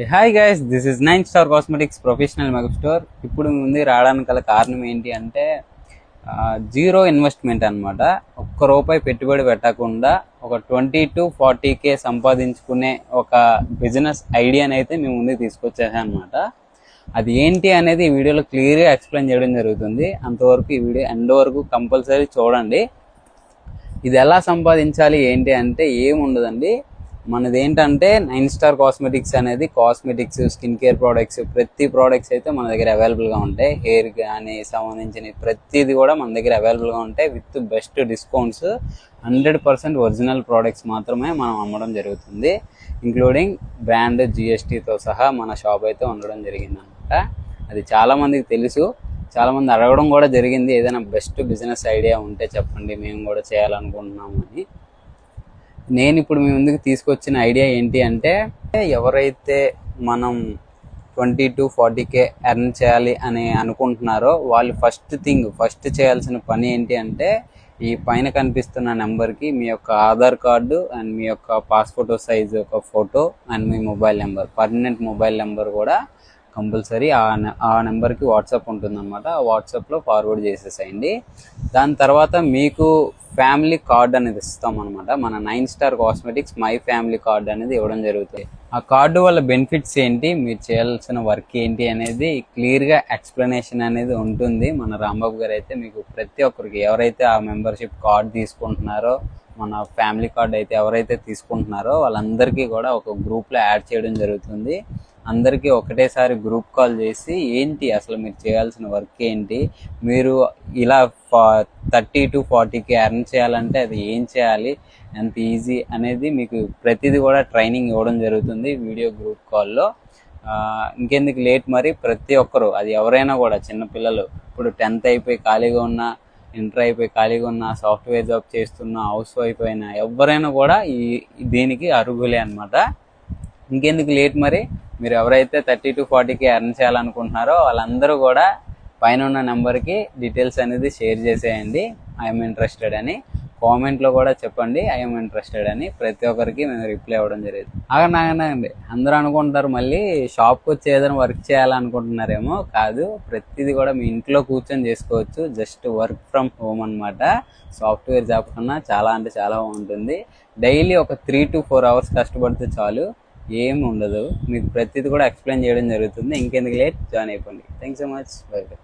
Hi guys, this is 9 Star Cosmetics professional makeup store. ఇప్పుడు ముందు రావడానికి గల కారణం ఏంటి అంటే జీరో ఇన్వెస్ట్మెంట్ అనమాట. ఒక్క రూపాయి పెట్టుబడి పెట్టకుండా ఒక 20 to 40K సంపాదించుకునే ఒక బిజినెస్ ఐడియాని అయితే మేము ముందుకు తీసుకొచ్చేసాం అనమాట. అది ఏంటి అనేది ఈ వీడియోలో క్లియర్గా ఎక్స్ప్లెయిన్ చేయడం జరుగుతుంది. అంతవరకు ఈ వీడియో ఎండ్ వరకు కంపల్సరీ చూడండి. ఇది ఎలా సంపాదించాలి ఏంటి అంటే ఏముండదండి. మనది ఏంటంటే 9 Star Cosmetics అనేది కాస్మెటిక్స్, స్కిన్ కేర్ ప్రోడక్ట్స్, ప్రతి ప్రోడక్ట్స్ అయితే మన దగ్గర అవైలబుల్గా ఉంటాయి. హెయిర్ కానీ సంబంధించిన ప్రతిదీ కూడా మన దగ్గర అవైలబుల్గా ఉంటాయి. With best discounts, 100% original products మాత్రమే మనం అమ్మడం జరుగుతుంది. ఇంక్లూడింగ్ బ్రాండ్ GSTతో సహా మన షాప్ అయితే ఉండడం జరిగింది అనమాట. అది చాలామందికి తెలుసు, చాలామంది అడగడం కూడా జరిగింది. ఏదైనా బెస్ట్ బిజినెస్ ఐడియా ఉంటే చెప్పండి, మేము కూడా చేయాలనుకుంటున్నాము అని. నేను ఇప్పుడు మీ ముందుకు తీసుకొచ్చిన ఐడియా ఏంటి అంటే, ఎవరైతే మనం 20 to 40K ఎర్న్ చేయాలి అని అనుకుంటున్నారో వాళ్ళు ఫస్ట్ చేయాల్సిన పని ఏంటి అంటే, ఈ పైన కనిపిస్తున్న నెంబర్కి మీ యొక్క ఆధార్ కార్డు అండ్ మీ యొక్క పాస్పోర్ట్ సైజ్ ఒక photo and me mobile number, permanent mobile number కూడా కంపల్సరీ ఆ నెంబర్కి వాట్సాప్ ఉంటుందన్నమాట. ఆ వాట్సాప్లో ఫార్వర్డ్ చేసేసేయండి. దాని తర్వాత మీకు ఫ్యామిలీ కార్డ్ అనేది ఇస్తాం అనమాట. మన 9 Star Cosmetics my family card అనేది ఇవ్వడం జరుగుతుంది. ఆ కార్డు వల్ల బెనిఫిట్స్ ఏంటి, మీరు చేయాల్సిన వర్క్ ఏంటి అనేది క్లియర్గా ఎక్స్ప్లెనేషన్ అనేది ఉంటుంది. మన రాంబాబు గారు అయితే మీకు ప్రతి ఒక్కరికి, ఎవరైతే ఆ మెంబర్షిప్ కార్డ్ తీసుకుంటున్నారో, మన ఫ్యామిలీ కార్డ్ అయితే ఎవరైతే తీసుకుంటున్నారో వాళ్ళందరికీ కూడా ఒక గ్రూప్లో యాడ్ చేయడం జరుగుతుంది. అందరికీ ఒకటేసారి గ్రూప్ కాల్ చేసి ఏంటి అసలు మీరు చేయాల్సిన వర్క్ ఏంటి, మీరు ఇలా 30 to 40K ఎర్న్ చేయాలంటే అది ఏం చేయాలి, ఎంత ఈజీ అనేది మీకు ప్రతిదీ కూడా ట్రైనింగ్ ఇవ్వడం జరుగుతుంది వీడియో గ్రూప్ కాల్లో. ఇంకెందుకు లేట్, మరి ప్రతి ఒక్కరు, అది ఎవరైనా కూడా, చిన్నపిల్లలు, ఇప్పుడు 10th అయిపోయి ఖాళీగా ఉన్న, ఇంటర్ అయిపోయి ఖాళీగా ఉన్న, సాఫ్ట్వేర్ జాబ్ చేస్తున్న, హౌస్ వైఫ్ అయినా ఎవరైనా కూడా దీనికి అర్హులే అనమాట. ఇంకెందుకు లేట్, మరి మీరు ఎవరైతే 30 to 40K ఎర్న్ చేయాలనుకుంటున్నారో వాళ్ళందరూ కూడా పైన ఉన్న నెంబర్కి డీటెయిల్స్ అనేది షేర్ చేసేయండి. ఐఎమ్ ఇంట్రెస్టెడ్ అని కామెంట్లో కూడా చెప్పండి, ఐఎమ్ ఇంట్రెస్టెడ్ అని. ప్రతి ఒక్కరికి మేము రిప్లై ఇవ్వడం జరిగింది. ఆగండి, అందరూ అనుకుంటారు మళ్ళీ షాప్కి వచ్చి ఏదైనా వర్క్ చేయాలనుకుంటున్నారేమో. కాదు, ప్రతిదీ కూడా మీ ఇంట్లో కూర్చొని చేసుకోవచ్చు. జస్ట్ వర్క్ ఫ్రమ్ హోమ్ అనమాట. సాఫ్ట్వేర్ జాబ్ కన్నా చాలా అంటే చాలా బాగుంటుంది. డైలీ ఒక 3 to 4 hours కష్టపడితే చాలు, ఏం ఉండదు. మీకు ప్రతిదీ కూడా ఎక్స్ప్లెయిన్ చేయడం జరుగుతుంది. ఇంకెందుకు లేట్, జాయిన్ అయిపోండి. Thanks so much, by by.